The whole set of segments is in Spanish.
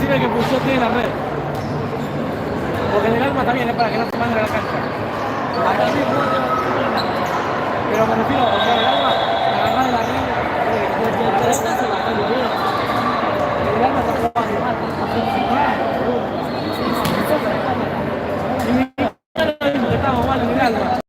decirle que Puyol tiene la red. Porque en el alma también es para que no se mande a la cancha. Acá sí, pero me refiero, o sea, el alma, agarrar de la red, el alma está jugando mal. Y estamos mal en el alma.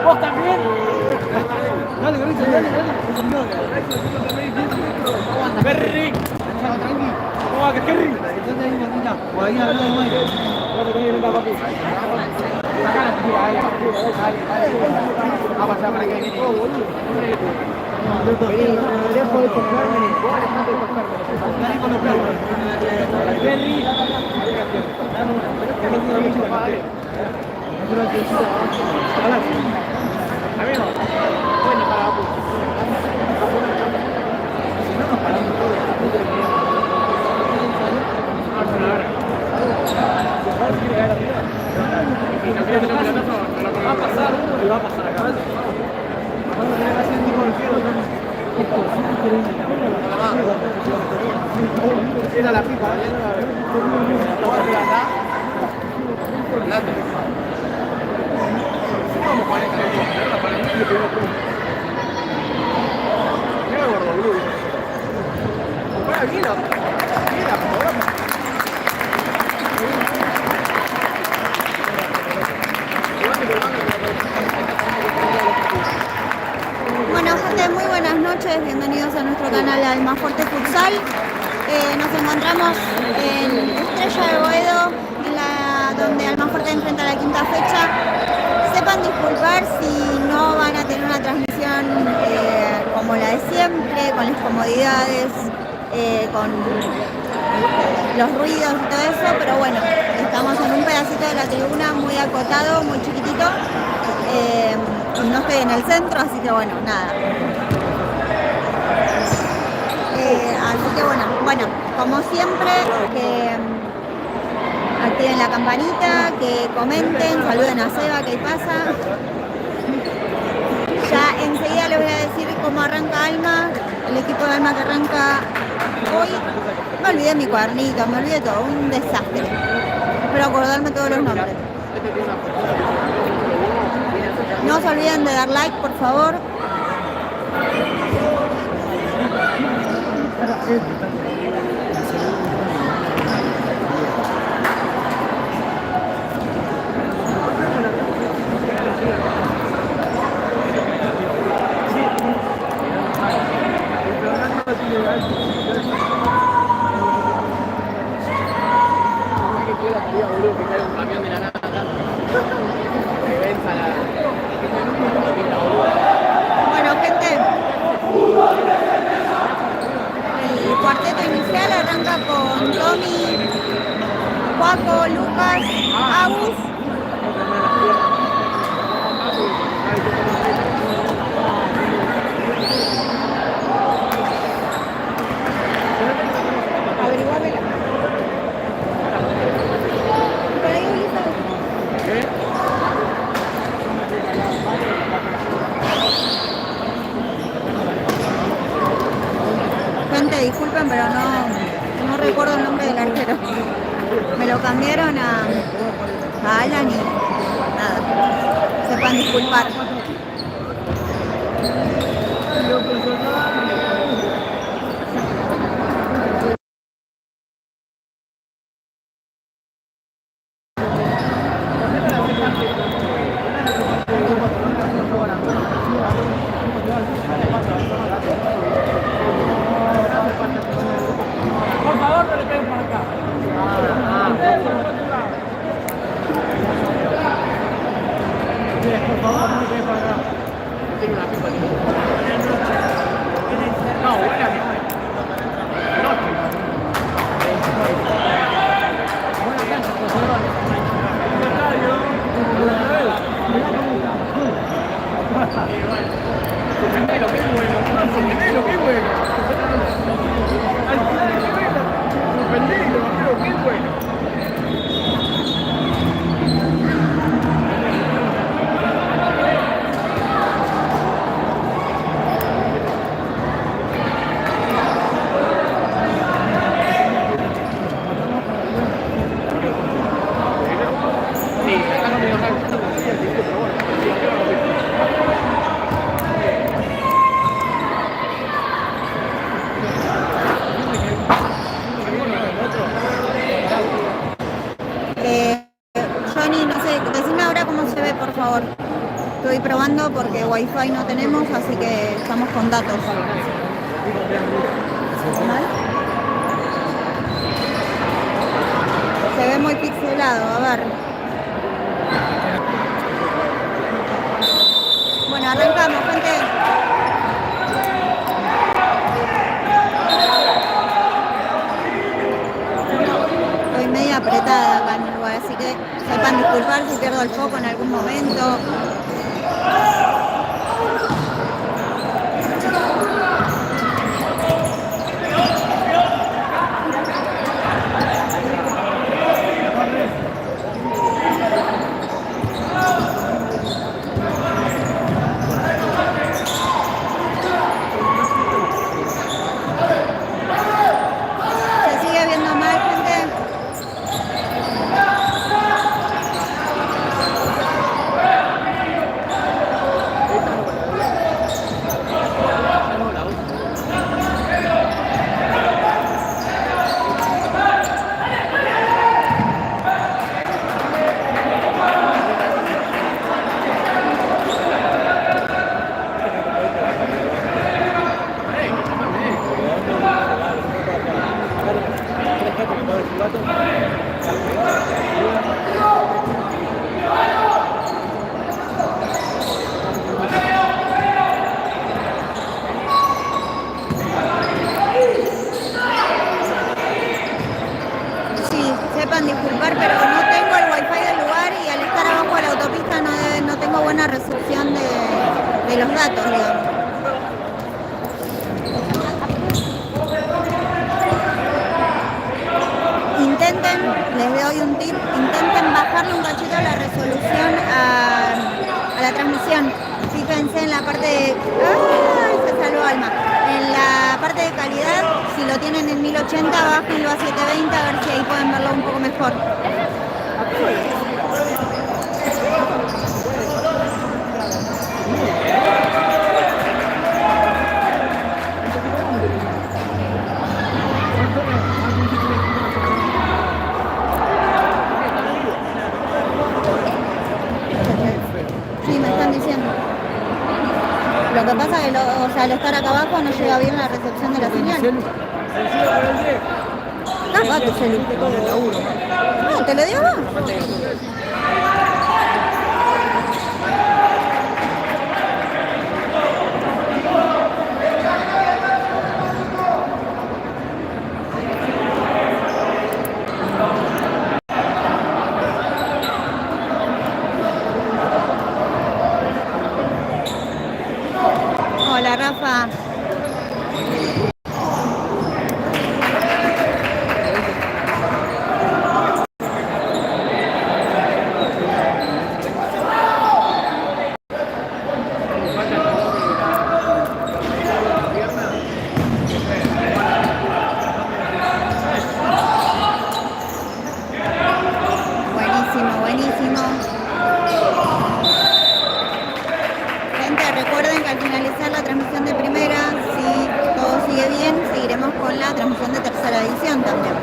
¿Vos también? Dale, Gorizo, dale. Kerry. ¿Cómo va, Kerry? Por ahí al lado de Mike. No te tenés que papi. Acá la tira, ahí. Va a pasar para que viene. Kerry. Amigo, bueno para la puta. Si no nos paramos todos. Va a pasar uno y va a pasar acá. Vamos a tener que hacer el tipo de fierro. Era la pipa. Vamos a mira gordo, boludo. Mira, Bueno, gente, muy buenas noches, bienvenidos a nuestro canal Almafuerte Futsal. Nos encontramos en Estrella de Boedo, donde Almafuerte enfrenta la quinta fecha. Sepan disculpar si no van a tener una transmisión como la de siempre, con las comodidades, con los ruidos y todo eso, pero bueno, estamos en un pedacito de la tribuna muy acotado, muy chiquitito. No estoy en el centro, así que bueno, nada. Así que bueno, como siempre, que activen la campanita, que comenten, saluden a Seba, ¿qué pasa? Ya enseguida les voy a decir cómo arranca Alma, el equipo de Alma que arranca hoy. Me olvidé mi cuadernito, me olvidé todo, un desastre. Espero acordarme todos los nombres. No se olviden de dar like, por favor. Bueno, gente, el cuarteto inicial arranca con Tommy, Juaco, Lucas, Agus, disculpen, pero no recuerdo el nombre del arquero. Me lo cambiaron a Alan y nada, sepan disculpar. Por favor, no le peguen por acá. Por favor, no le peguen por acá. Tiene una pipa. No, buena. Buena cancha, lo que es bueno, lo que es bueno. Lo que es bueno. Johnny, no sé, decime ahora cómo se ve, por favor. Estoy probando porque wifi no tenemos, así que estamos con datos. ¿Mal? Se ve muy pixelado, a ver. Bueno, arrancamos, gente. Estoy media apretada acá en el lugar, así que sepan disculpar si pierdo el foco en algún momento. ¿Se sigue viendo mal, gente? Sí, sepan disculpar, pero no tengo el wifi del lugar y al estar abajo de la autopista no tengo buena recepción de los datos, digamos. Intenten, les doy un tip, intenten bajarle un cachito la resolución a la transmisión. Fíjense en la parte de... ¡Ay! Se salvó Alma. En la parte de calidad, si lo tienen en 1080, bájenlo a 720 a ver si ahí pueden verlo un poco mejor. Sí, me están diciendo. Lo que pasa es que al estar acá abajo no llega bien la recepción de la señal. Ah, tu celu. No, ¿te lo dio vos? Hola, Rafa. con la transmisión de tercera edición también.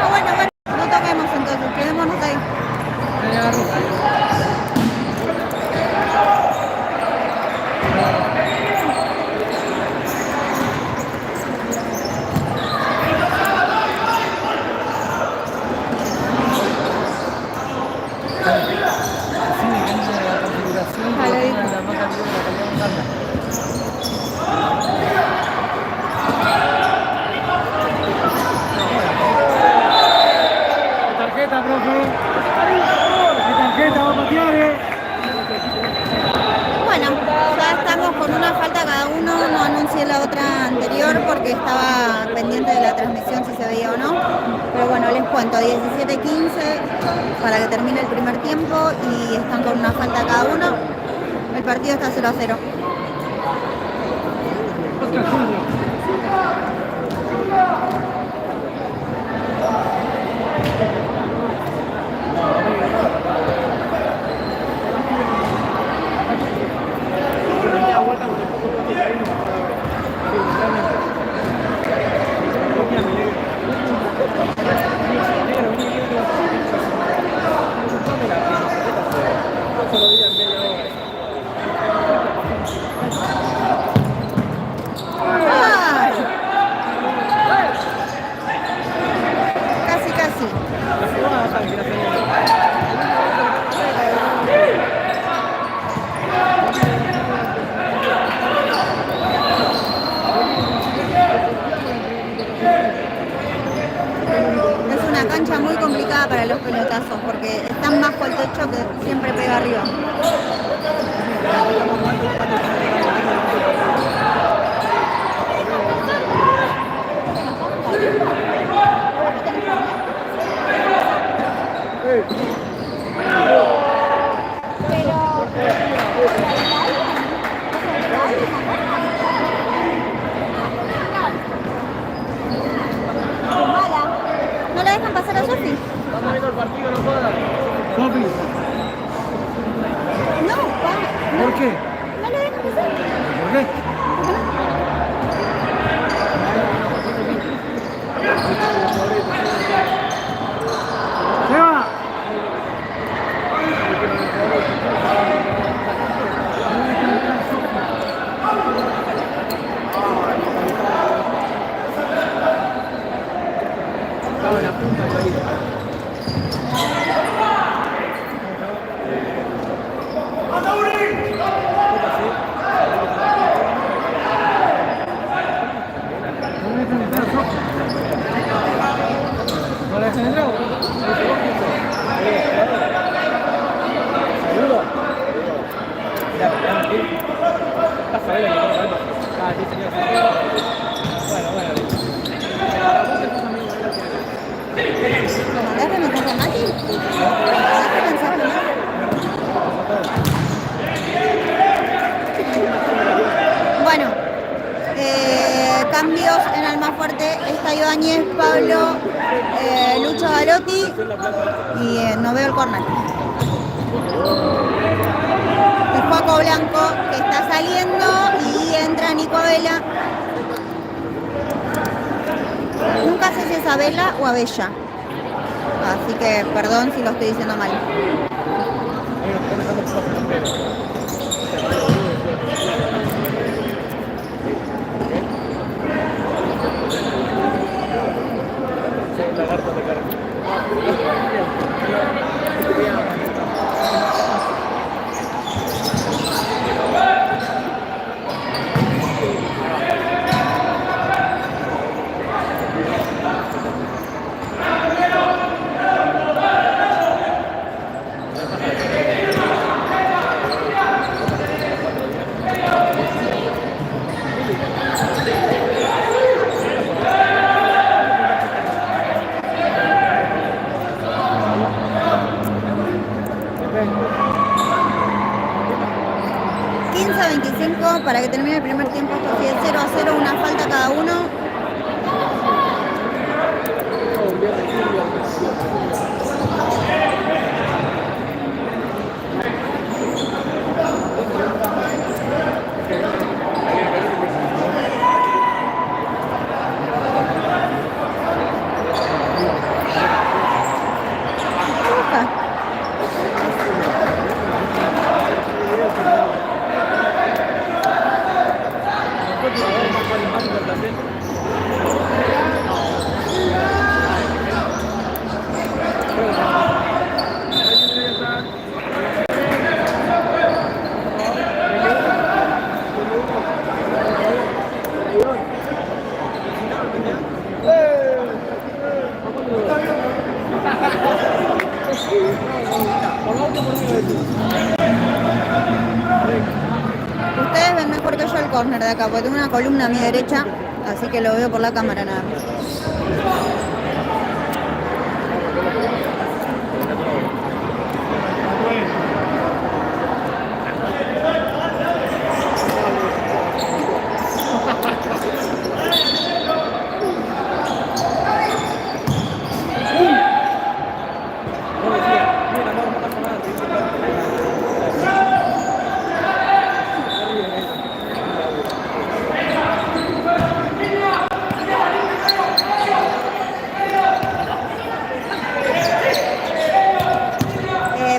Bueno, no toquemos entonces, quedémonos ahí. Tarjeta, profe. Tarjeta, va a patear, Bueno, ya estamos con una falta cada uno, no anuncié la otra anterior porque estaba pendiente de la transmisión si se veía o no. Pero bueno, les cuento, 17-15 para que termine el primer tiempo y están con una falta cada uno. El partido está 0-0. Casi, casi. Es una cancha muy complicada para los pelotazos porque es tan bajo el techo que siempre pega arriba. ¿No la dejan pasar a Sofi? Sofi. No, ¿Por qué? no la dejan pasar. ¿Por qué? ¡Se va! Estaba en la punta de la vida. ¿No la dejan entrar? ¿Seguro? ¿Estás a ver el micrófono? Ah, sí, señor. Bueno. ¿Mandaste mensaje a Mati? ¿Mandaste mensaje a Mati? Bueno, cambios en Almafuerte. Está Ibáñez, Pablo, Lucho Galotti y no veo el córner. Es Paco Blanco que está saliendo y entra Nico Abela. Nunca sé si es Abela o Abella. Así que perdón si lo estoy diciendo mal. 15-25 para que termine el primer tiempo. Esto sigue 0-0, una falta cada uno. Ustedes ven mejor que yo el córner de acá, porque tengo una columna a mi derecha, así que lo veo por la cámara nada más.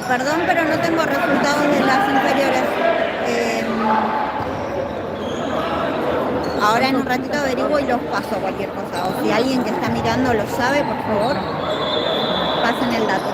Perdón, pero no tengo resultados de las inferiores. Ahora en un ratito averiguo y los paso cualquier cosa. O si alguien que está mirando lo sabe, por favor, pasen el dato.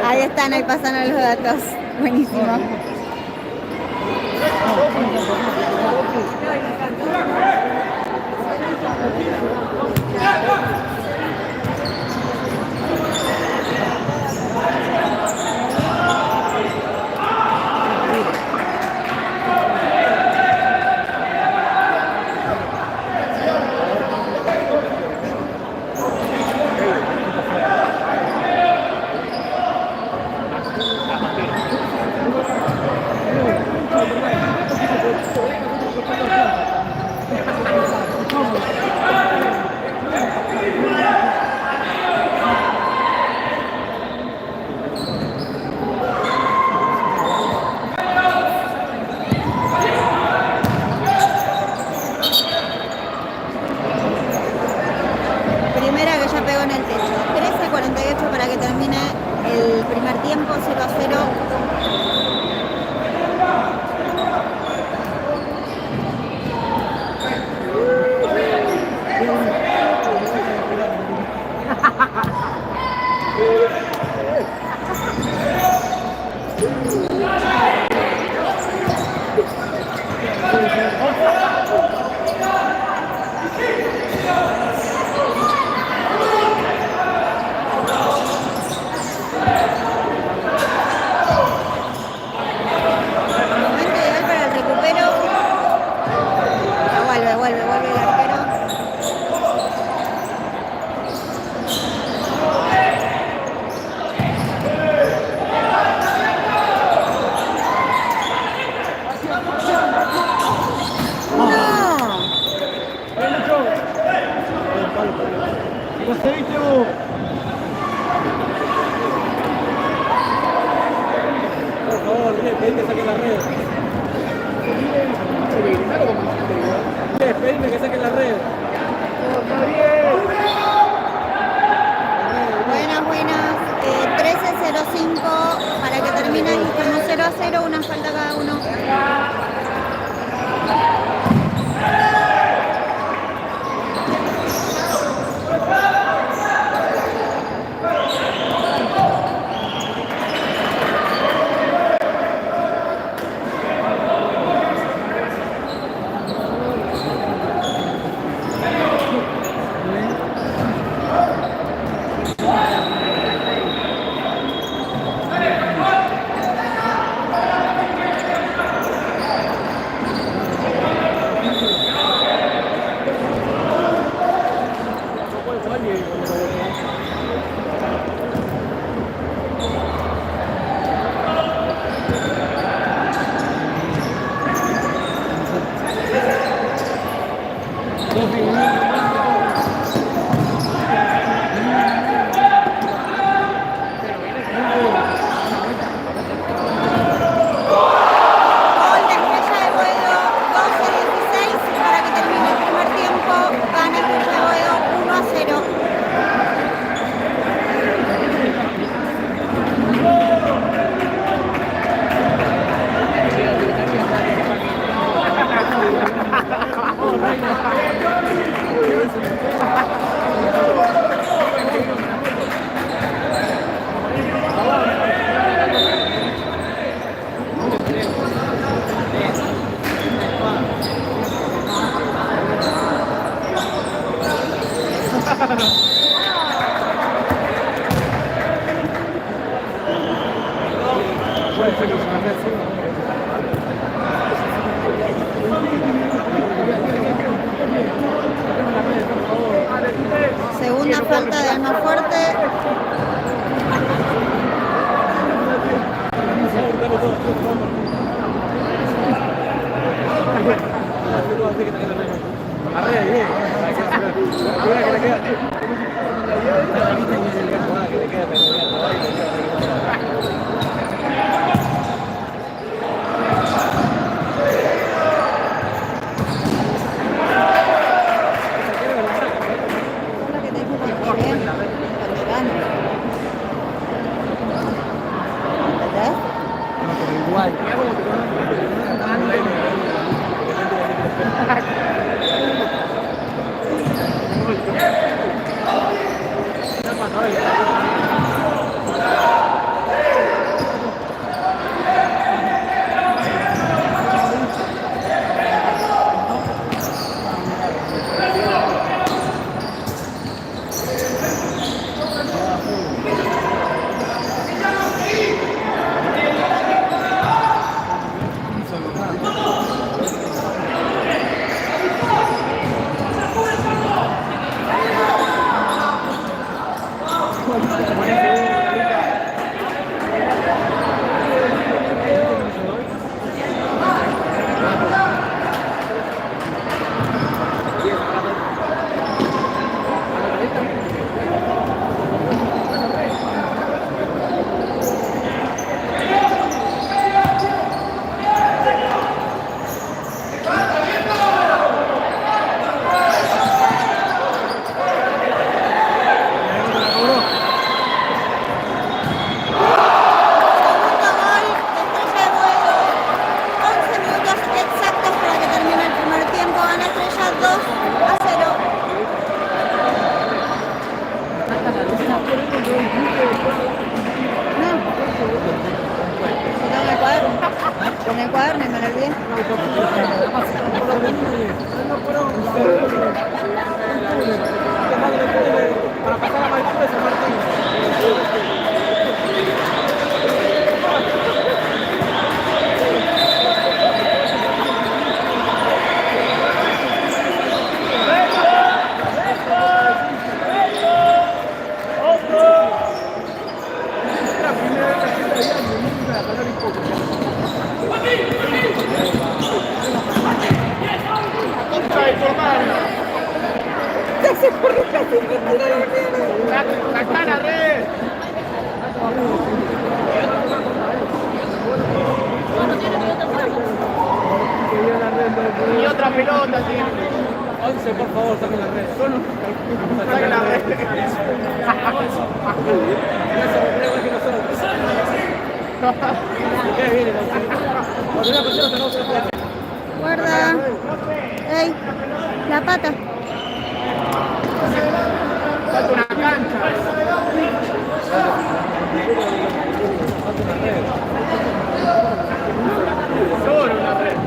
Ahí están, ahí pasan los datos. Buenísimo. Primera que ya pegó en el techo. 13:48 para que termine el primer tiempo, 0-0. Vuelve el arquero. Por favor, pedí que saque la red. pedirle que saquen la red. Buenas. 13:05 para que termine. Estamos 0-0, una falta cada uno. Segunda falta de Almafuerte. Con el cuaderno y me lo olvidé. Para pasar a Maipú de San Martín. Y otra pelota, sí. 11, por favor, saquen la red. Saquen la red. Guarda. Ey, la pata. Falta una cancha. Solo una red.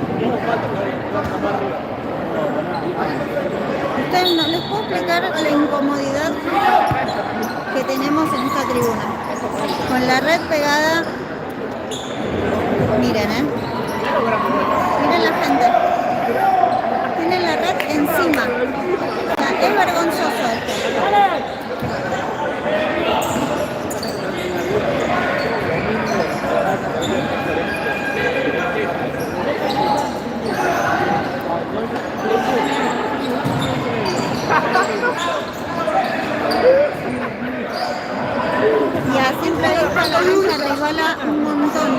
Ustedes no les puedo explicar la incomodidad que tenemos en esta tribuna. Con la red pegada. Miren, miren la gente. Tienen la red encima. O sea, es vergonzoso esto. Y a simple vista la cancha resbala un montón.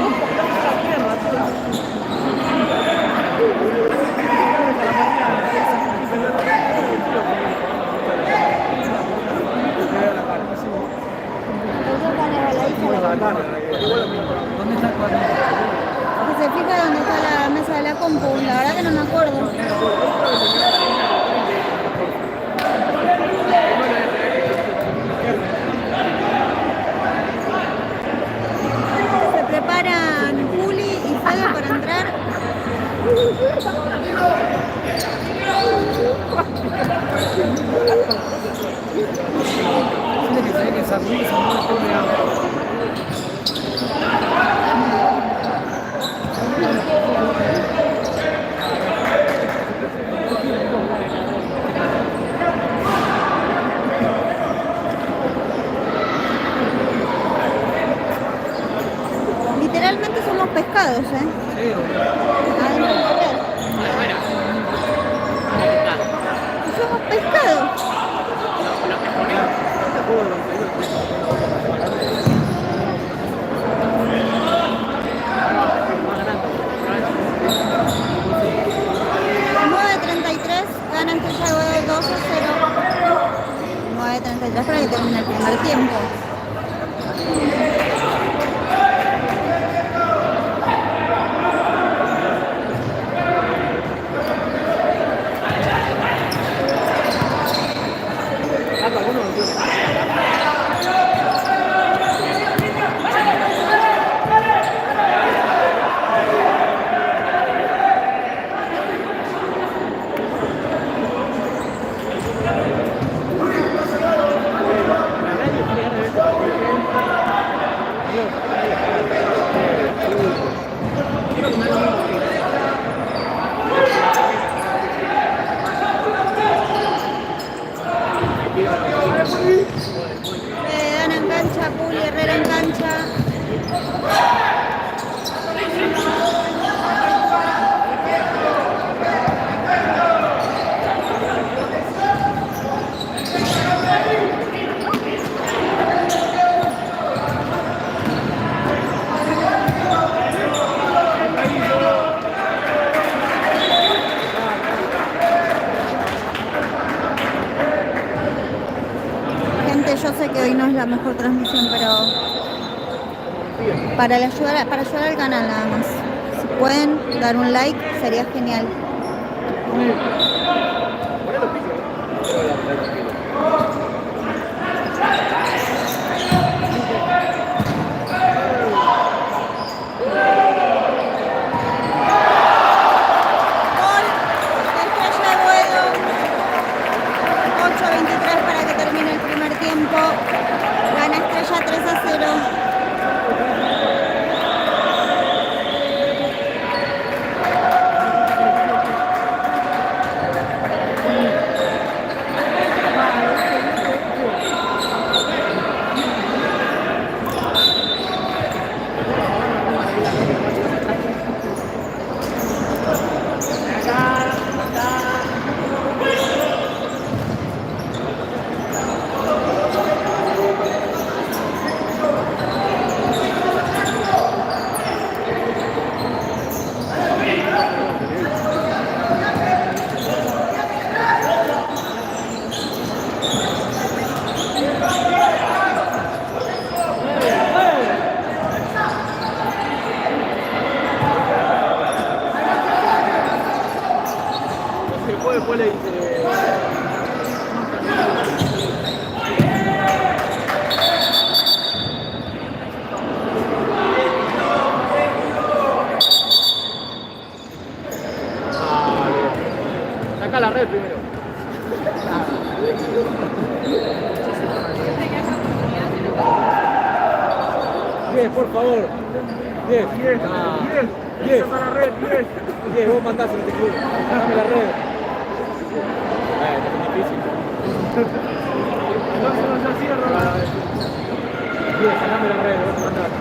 ¿Dónde está el cuaderno? Que se fija dónde está la mesa de la compu. La verdad que no me acuerdo. Se preparan Juli y Fede para entrar. Tiene que saber que esa risa no le pone agua. Literalmente somos pescados, Adentro de la red. Somos pescados. Gana Estrella de Boedo 2-0. 9:33 para que termine el primer tiempo. Dan en cancha, Puli, Herrera en cancha. Yo sé que hoy no es la mejor transmisión, pero para ayudar al canal nada más. Si pueden dar un like, sería genial. Gol de Estrella de Boedo. 8:23 para que termine el primer tiempo. Gana Estrella 3-0. Saca la red primero. 10, por favor. 10. 10, 10. Saca la red, 10. 10, vos mandás en este club. Dame la red. Es difícil. Entonces no se cierra. 10, dame la red, vos mandás.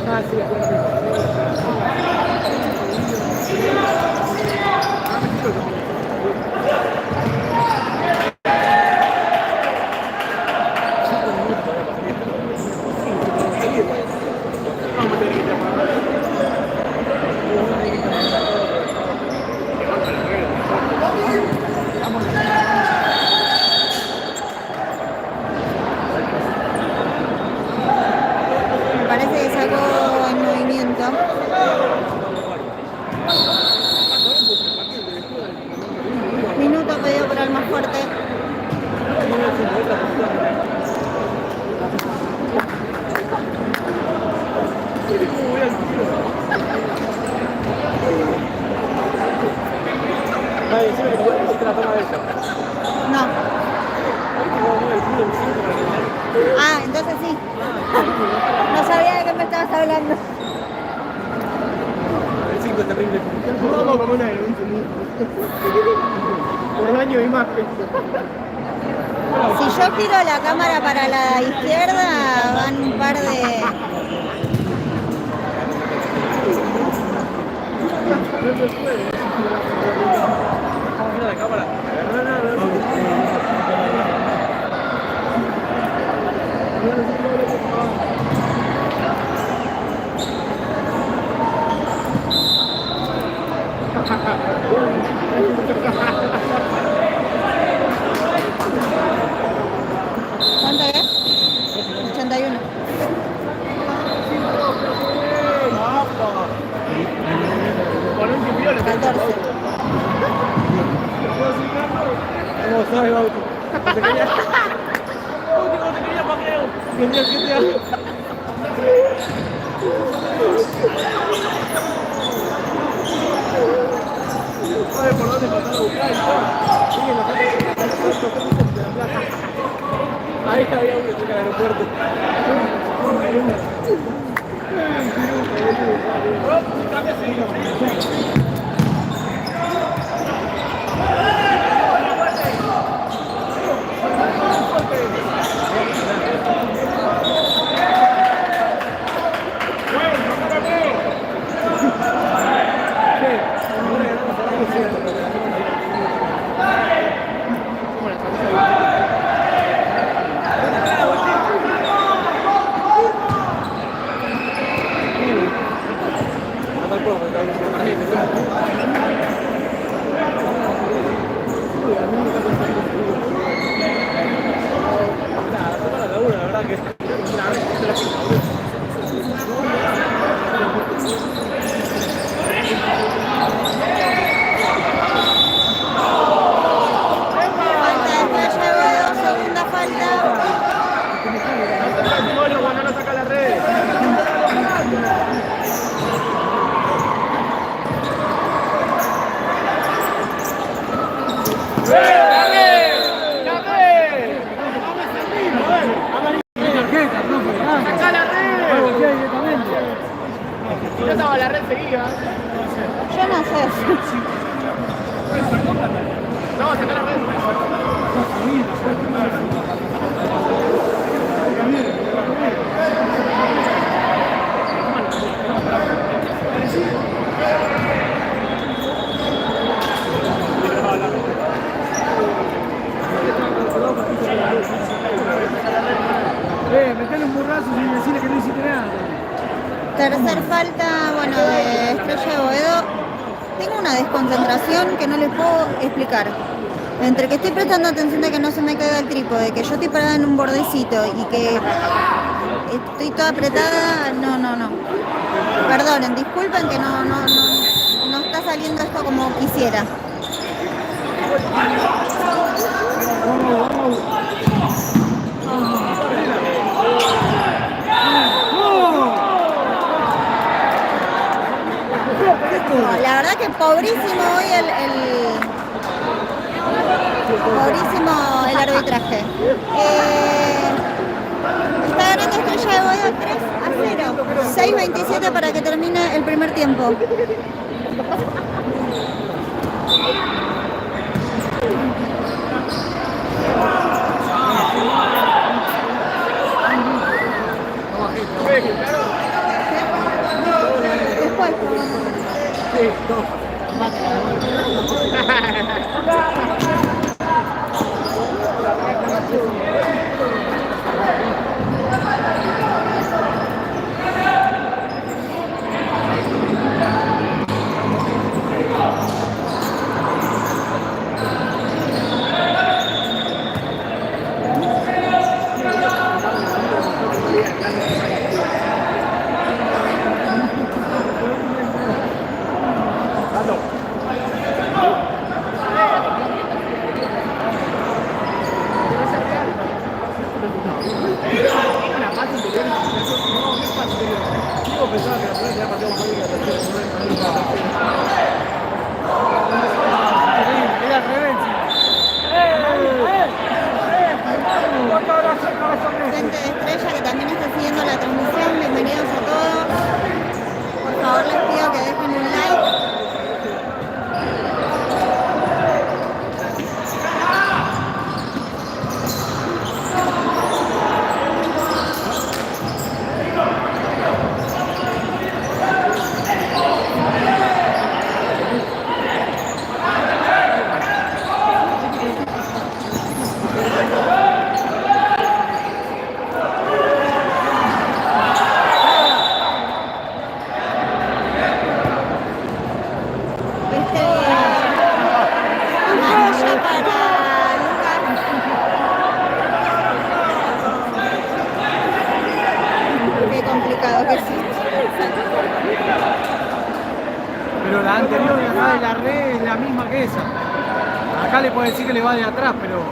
Ah, sí, Me parece que sacó en movimiento. Minuto pedido por Almafuerte. Ay, decime que no hiciste la toma de ella. No. Ah, entonces sí. No sabía de qué me estabas hablando. El 5 es terrible. Vamos como una denuncia. Por daño de imagen. Si yo giro la cámara para la izquierda, van un par de... Mira la cámara. ¿Cuánto es? 81. Con un timbión le 14. ¿Cómo sabes, Bauti? ¿Cómo te querías? ¿Cómo te querías, Paqueo? Venía 7 años. ¿Sabes por dónde pasar a buscar? Ahí había uno cerca del aeropuerto. Si no estaba la red seguida. Yo no sé. No, sacar la red. Metele un burrazo sin decirle que no hiciste nada. Tercer falta, bueno, de Estrella de Boedo. Tengo una desconcentración que no les puedo explicar. Entre que estoy prestando atención de que no se me caiga el trípode, que yo estoy parada en un bordecito y que estoy toda apretada, no. Perdonen, disculpen que no está saliendo esto como quisiera. No, la verdad que pobrísimo hoy pobrísimo el arbitraje. Está ganando Estrella de Boedo 3-0. 6:27 para que termine el primer tiempo. Después. Gente de Estrella que también está siguiendo la transmisión, bienvenidos a todos. Por favor les pido que dejen un like. Pero la anterior de acá de la red es la misma que esa. Acá le puede decir que le va de atrás, pero...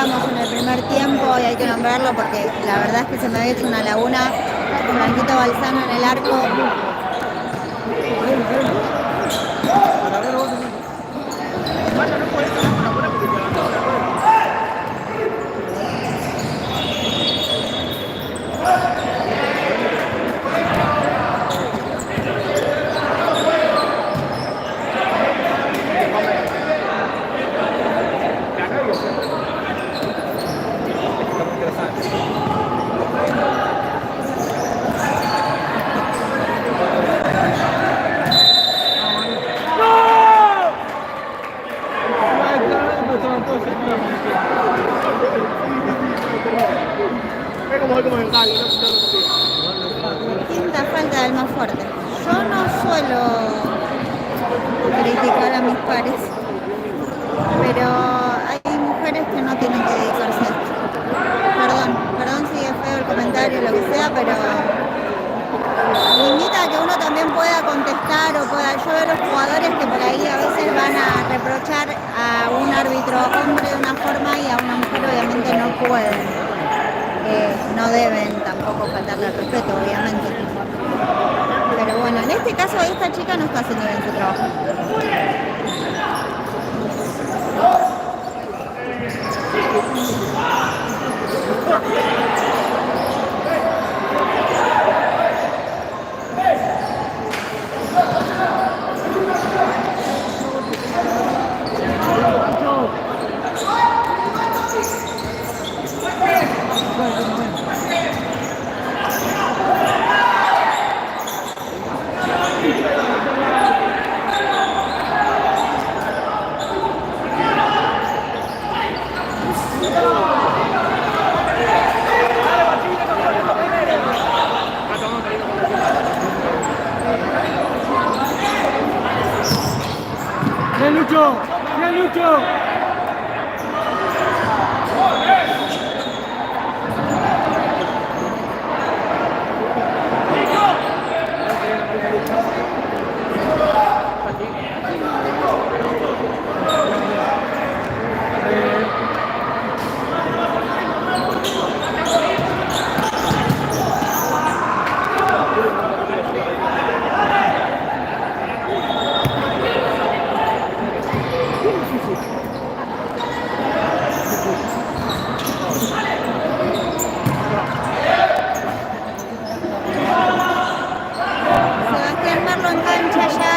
empatamos en el primer tiempo y hay que nombrarlo porque la verdad es que se me había hecho una laguna con Blanquito Balzano en el arco. Quinta falta del más fuerte. Yo no suelo criticar a mis pares, pero hay mujeres que no tienen que dedicarse a esto. Perdón si es feo el comentario, lo que sea, pero limita a que uno también pueda contestar o pueda. Yo veo a los jugadores que por ahí a veces van a reprochar a un árbitro hombre de una forma y a una mujer obviamente no pueden. No deben tampoco faltarle al respeto, obviamente. Pero bueno, en este caso esta chica no está haciendo bien su trabajo. ¡Bien, Lucho! ¡Bien, Lucho! Sebastián Merlo en cancha ya.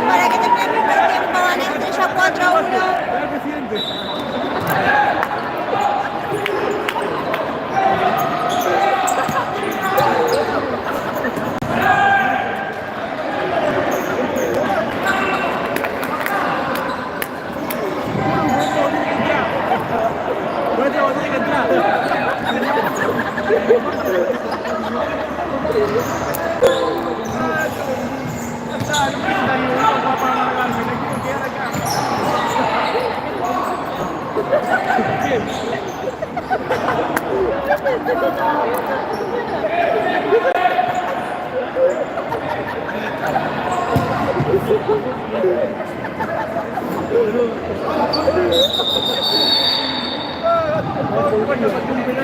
Para que termine el primer tiempo, van Estrella 4-1.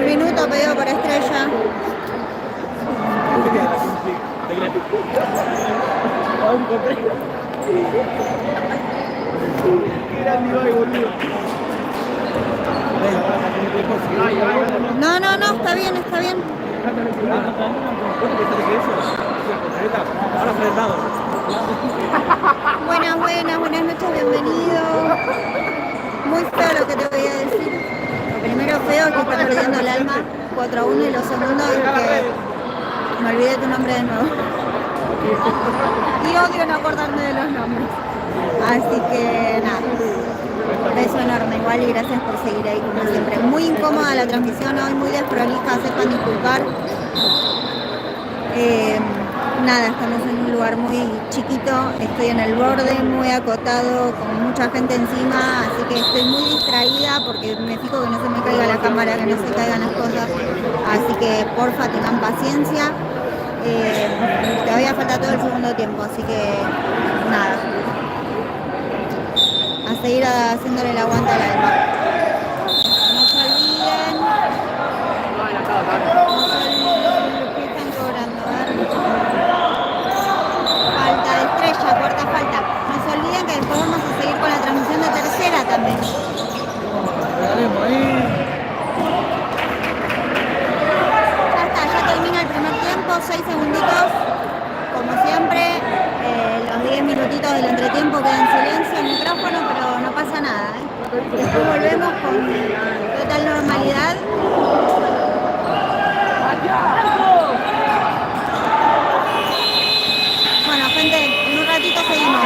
Minuto pedido por Estrella. Qué grande Ibai, boludo. No, no, no, está bien, está bien. Ahora frenado. Buenas, buenas, buenas noches, bienvenido. Muy feo lo que te voy a decir. Lo primero feo es que está perdiendo el alma 4-1 y lo segundo es que me olvidé tu nombre de nuevo. Y odio no acordarme de los nombres. Así que nada. Beso enorme igual y gracias por seguir ahí como siempre. Muy incómoda la transmisión hoy, muy desprolija, sepan disculpar. Nada, estamos en un lugar muy chiquito, estoy en el borde, muy acotado, con mucha gente encima, así que estoy muy distraída porque me fijo que no se me caiga la cámara, que no se caigan las cosas. Así que porfa tengan paciencia. Todavía falta todo el segundo tiempo, así que nada. A seguir haciéndole el aguante al alma. No se olviden. No se olviden que están cobrando. A ver. Falta de estrella, cuarta falta. No se olviden que después vamos a seguir con la transmisión de tercera también. Ya está, ya termina el primer tiempo, 6 segunditos. Como siempre, los 10 minutitos del entretiempo queda en silencio el micrófono, pero no pasa nada. Después volvemos con total normalidad. Bueno, gente, en un ratito seguimos.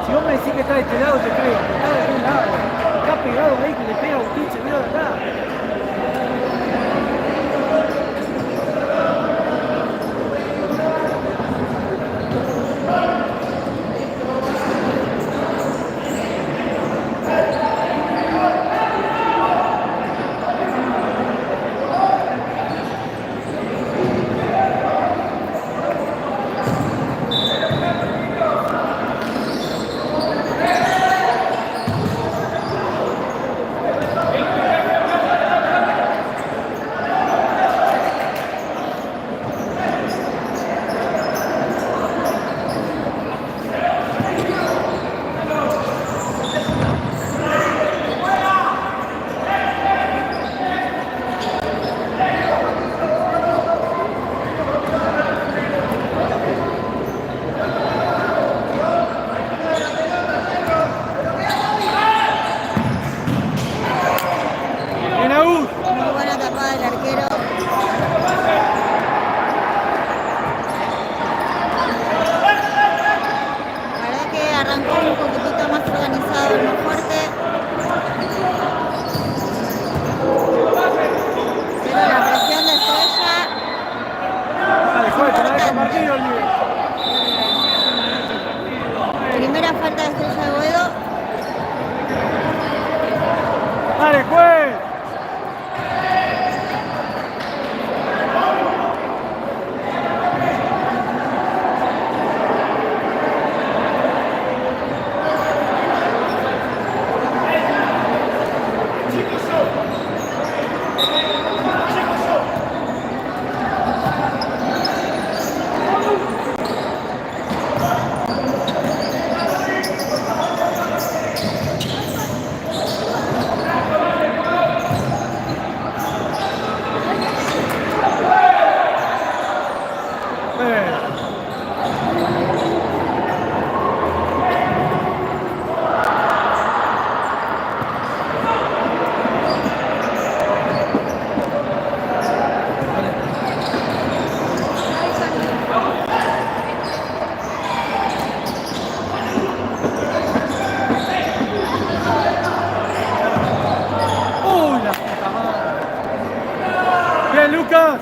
Si vos me decís que está de este lado, te creo. Está de aquel lado. Está pegado ahí que le pega a Agustín, se vio de acá. Muy buena tapada del arquero. La verdad que arrancó un poquitito más organizado, más fuerte. Pero la presión de Estrella. Dale, juega, la deja partido, Primera falta de Estrella de Boedo. Dale, juez. Bien, Lucas.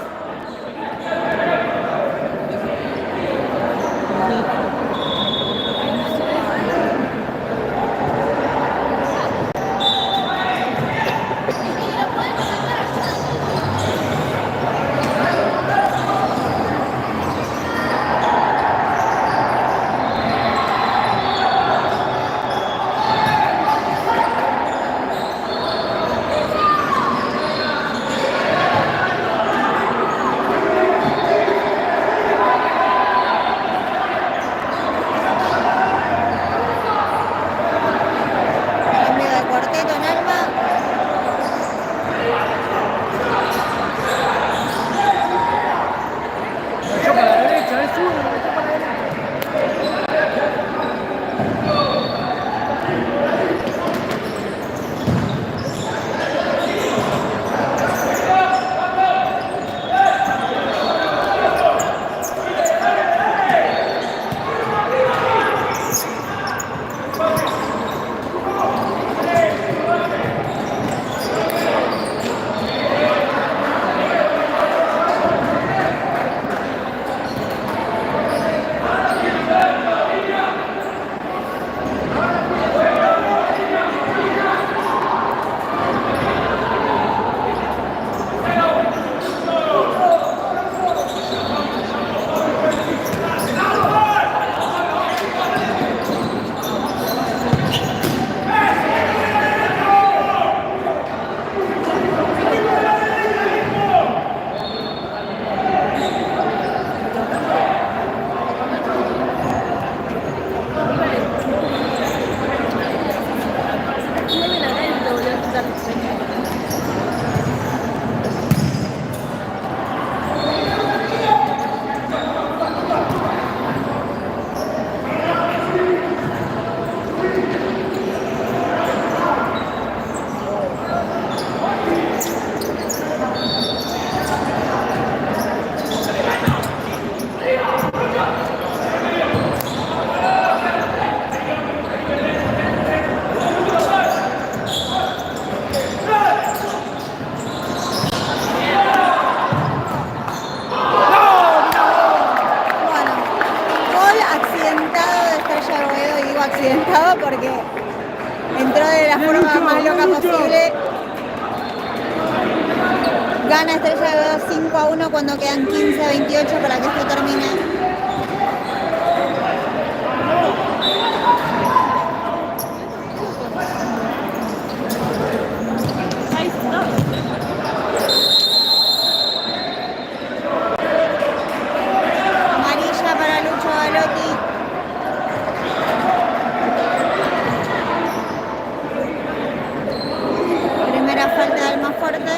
la forma más loca posible. Gana Estrella de Boedo 5-1 cuando quedan 15-28 para que esto termine. Amarilla para Lucho Galotti. Primera falta de Almafuerte.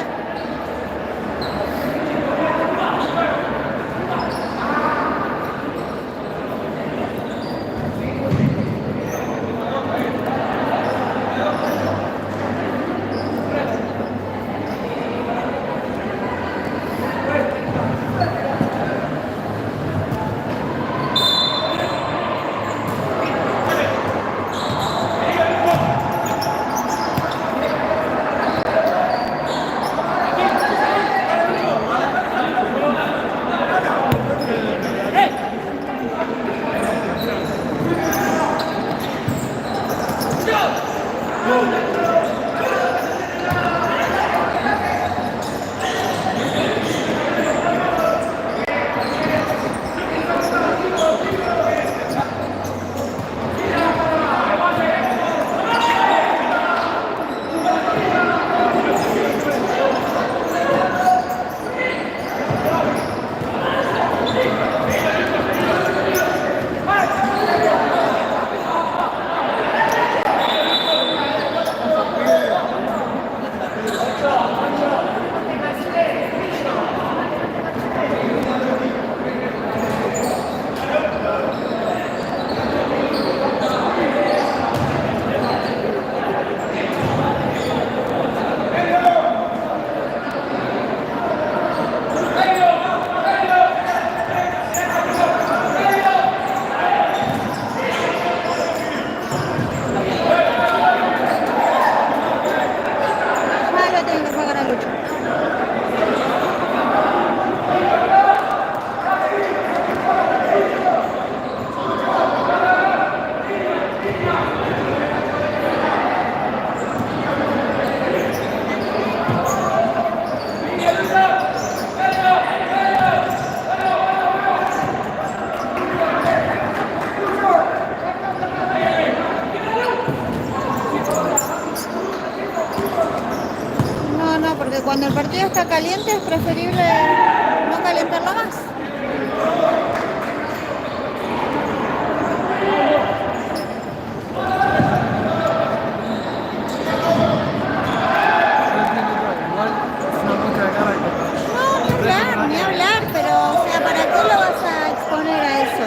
Porque cuando el partido está caliente es preferible no calentarlo más. No, ni hablar, pero o sea, ¿para qué lo vas a exponer a eso?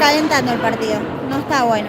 recalentando el partido. No está bueno.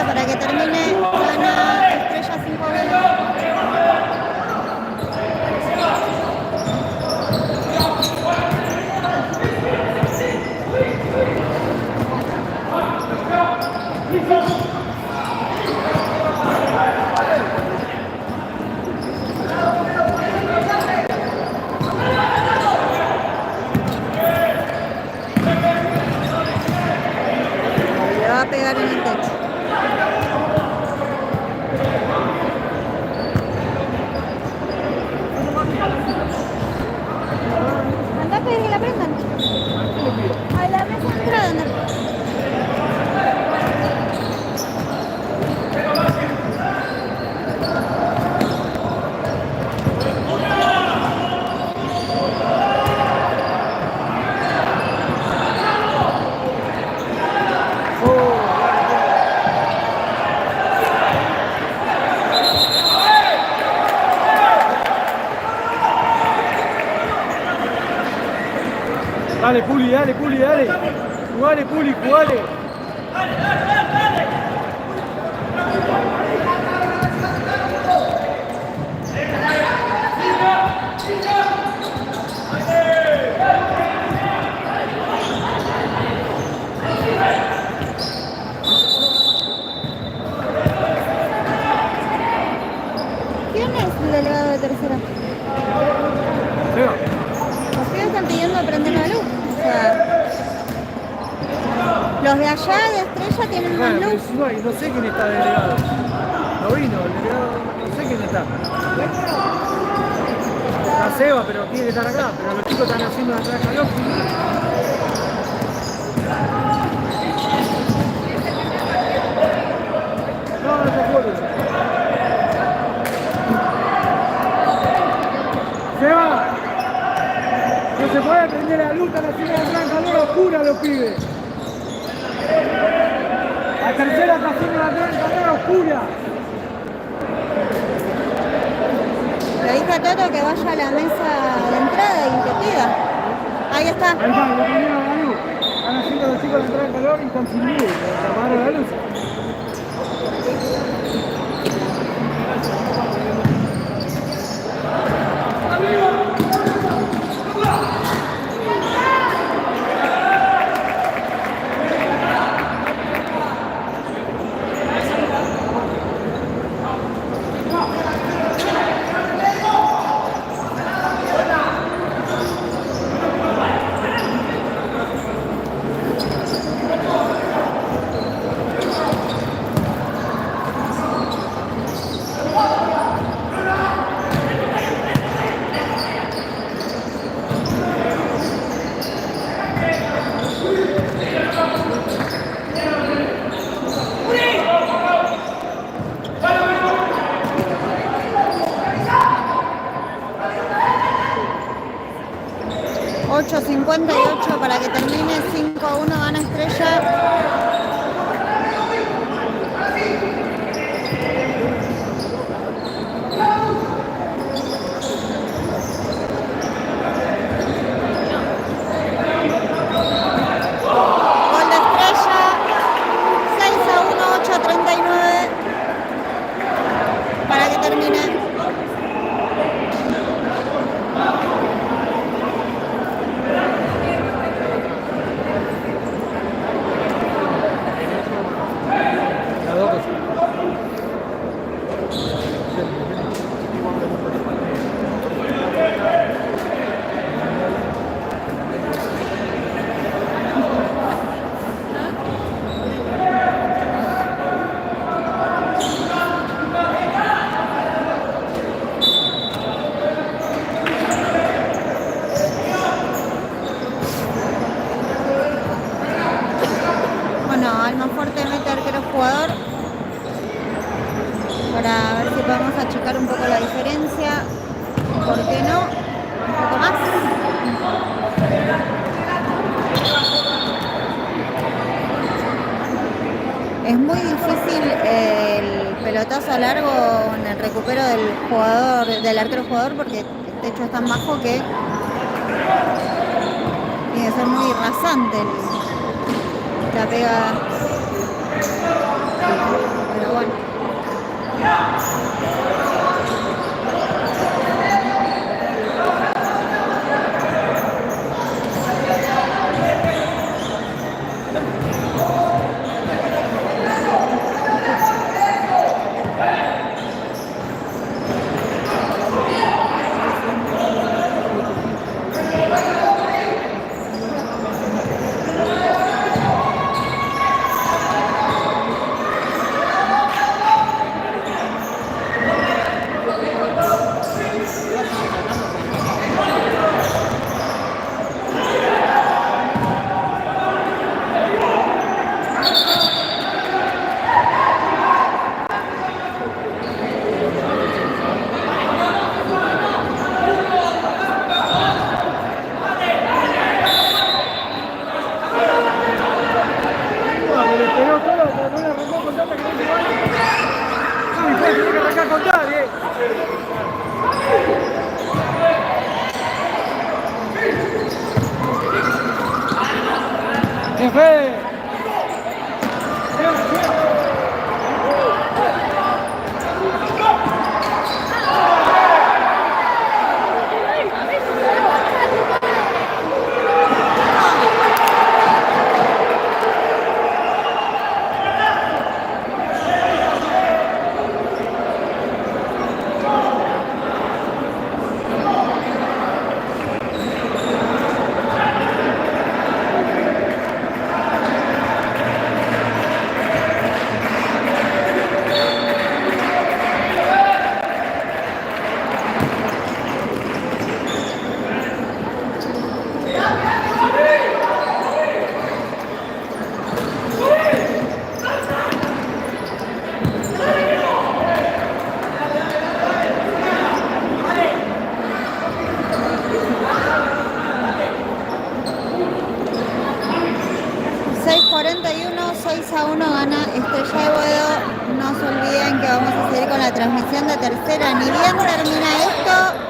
Para que termine, gana Estrella 5-1. Le va a pegar en el techo. Anda a pedir que la prendan. A la mesa de entrada, anda. Dale, Puli, dale, Puli, dale. Jugale, Puli, jugale. ¿Quién es el delegado de tercera? Seba. Los pibes están pidiendo prender la luz. O sea, los de allá de Estrella tienen más Bueno, luz. pero no sé quién está delegado. No vino, el delegado, no sé quién está. Está Seba, pero tiene que estar acá. Pero los chicos están haciendo la traja loca. No, no se acuerdo. Seba, no se puede prender la luz, están haciendo la traja loca oscura los pibes. La tercera está haciendo la traja oscura. Le dije a Toto que vaya a la mesa de entrada y que pida. Ahí está. Ahí está, le prendieron la luz. Están haciendo los chicos la entrada en calor y están sin luz. Le apagaron la luz. 6:58 para que termine. 5-1 gana Estrella. Gol de Estrella. 6-1, 8:39 para que termine. Almafuerte mete arquero jugador para ver si podemos achicar un poco la diferencia. ¿Por qué no? Un poco más. Es muy difícil el pelotazo largo en el recupero del jugador, del arquero jugador, porque el techo es tan bajo que tiene que ser muy rasante la pega. Pero bueno. Gana Estrella de Boedo. No se olviden que vamos a seguir con la transmisión de tercera. Ni bien termina esto.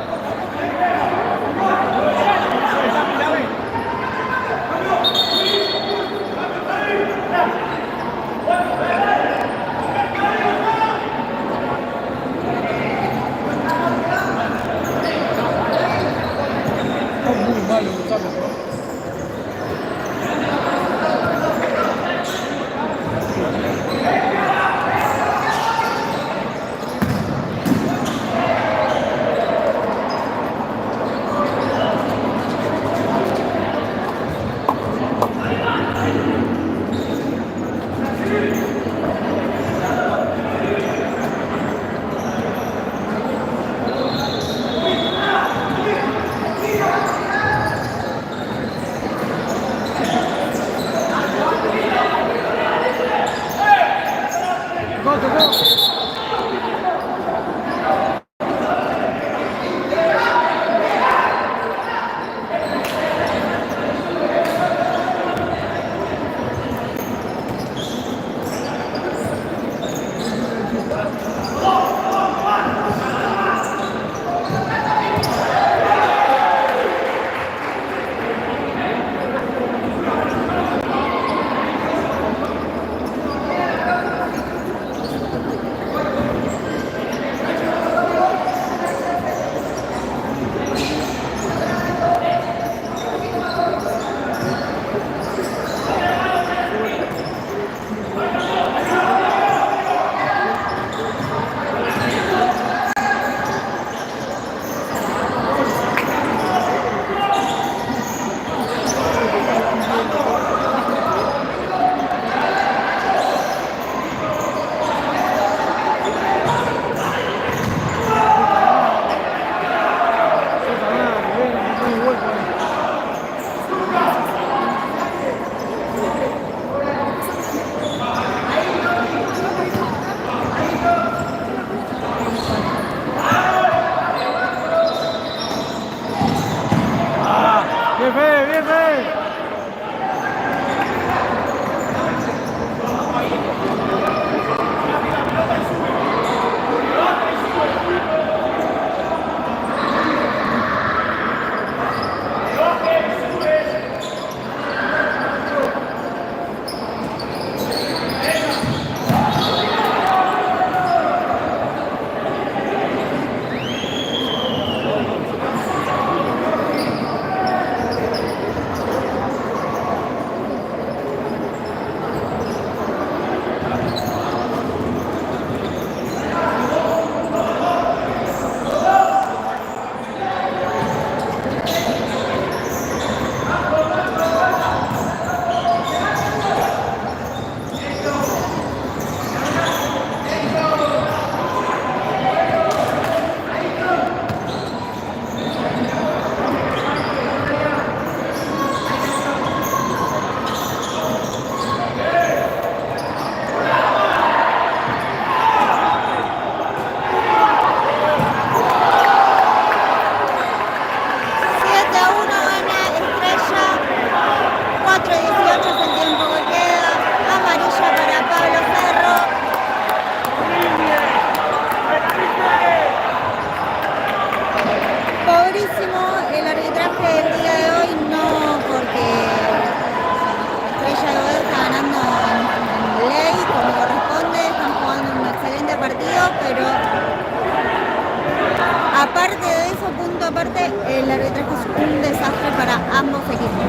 aparte de eso, punto aparte, el arbitraje es un desastre para ambos equipos.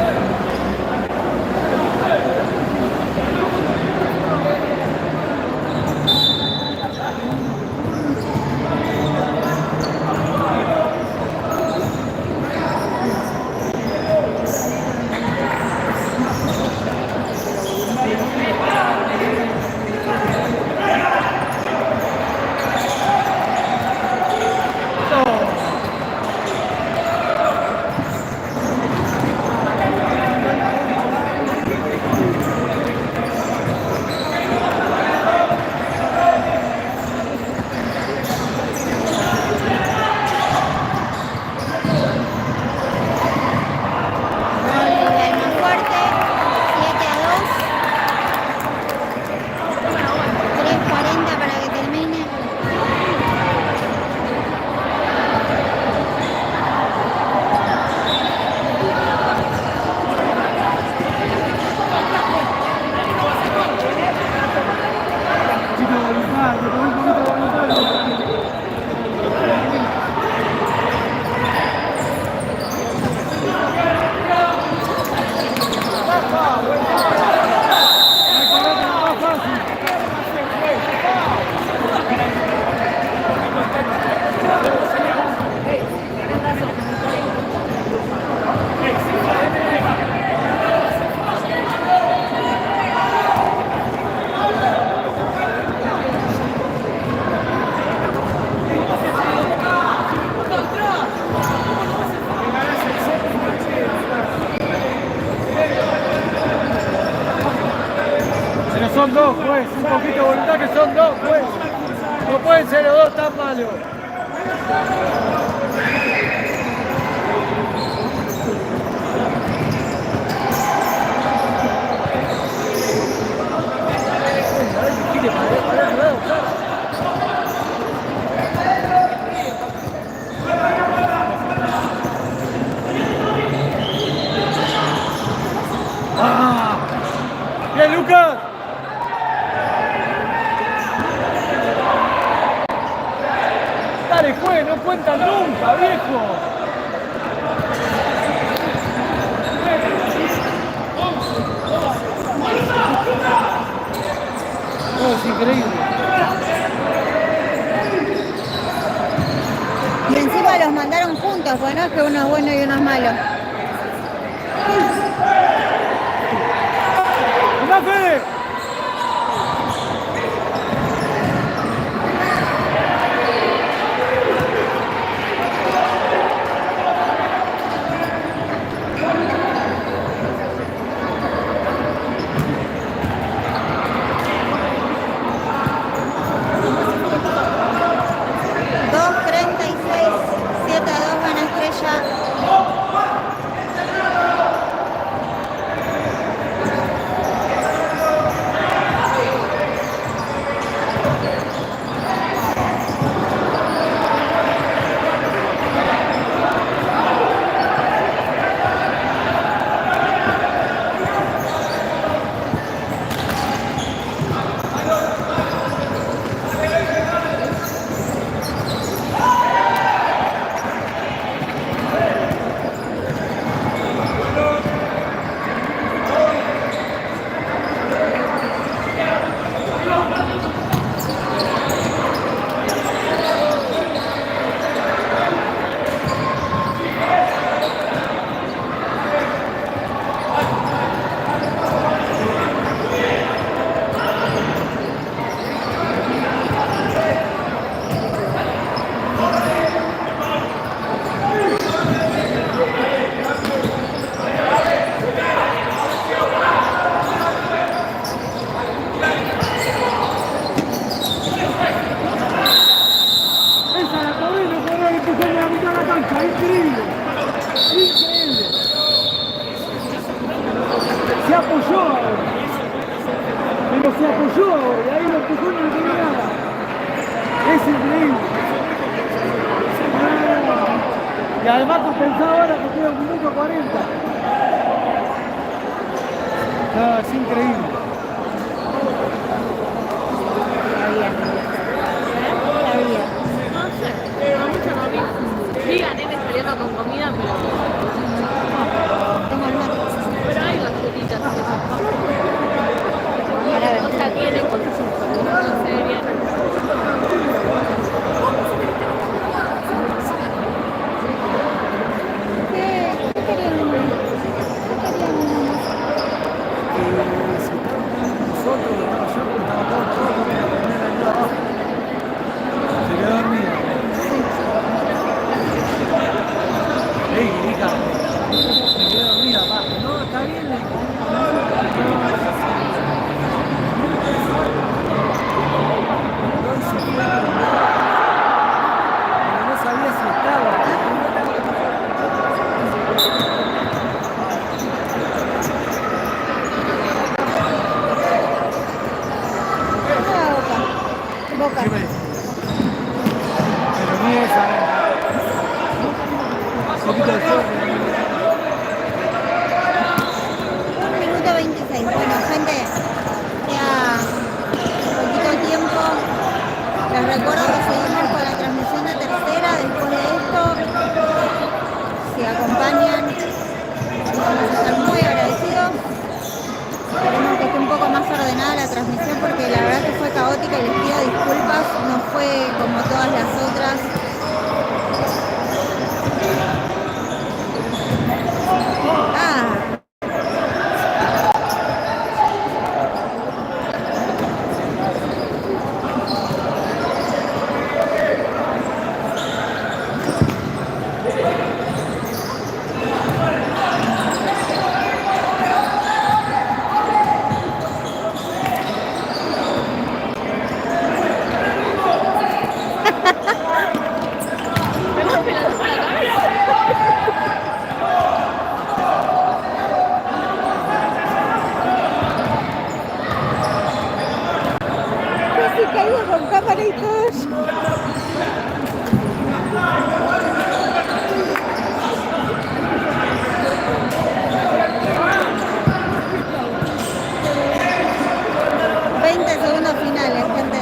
Son dos, pues, un poquito de voluntad que son dos, pues. No pueden ser los dos tan malos. ¡Ah! ¡Bien, Lucas! Dale, juez, no cuentan nunca, viejo. No, es increíble. Y encima los mandaron juntos, pues no es que uno es bueno y uno es malo. ¡Anda, Fede! Increíble. Increíble. Se apoyó ahora. Pero se apoyó ahora. Y ahí lo empujó y no le pegó nada. Es increíble. Y además compensado ahora que queda 1 minuto 40. No, es increíble. La vida. La vida. No sé, pero mucho no. Boca. Pero ni esa. Un poquito de suerte. 1 minuto 26. Bueno, gente, ya poquito tiempo. Les recuerdo que seguimos con la transmisión de tercera. Después de esto, si acompañan, vamos a estar muy agradecidos. Esperemos que esté un poco más ordenada la transmisión porque la verdad que fue caótica y les pido disculpas. No fue como todas las otras. Casi caigo con cámara y todo. Segundos finales, gente.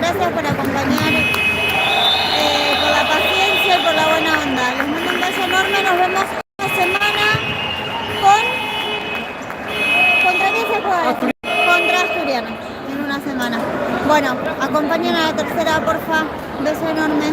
Gracias por acompañar, por la paciencia y por la buena onda. Les mando un beso enorme. Nos vemos esta semana ¿contra quién se juega? Contra Asturiana, en una semana. Bueno, acompañen a la tercera, porfa. Beso enorme.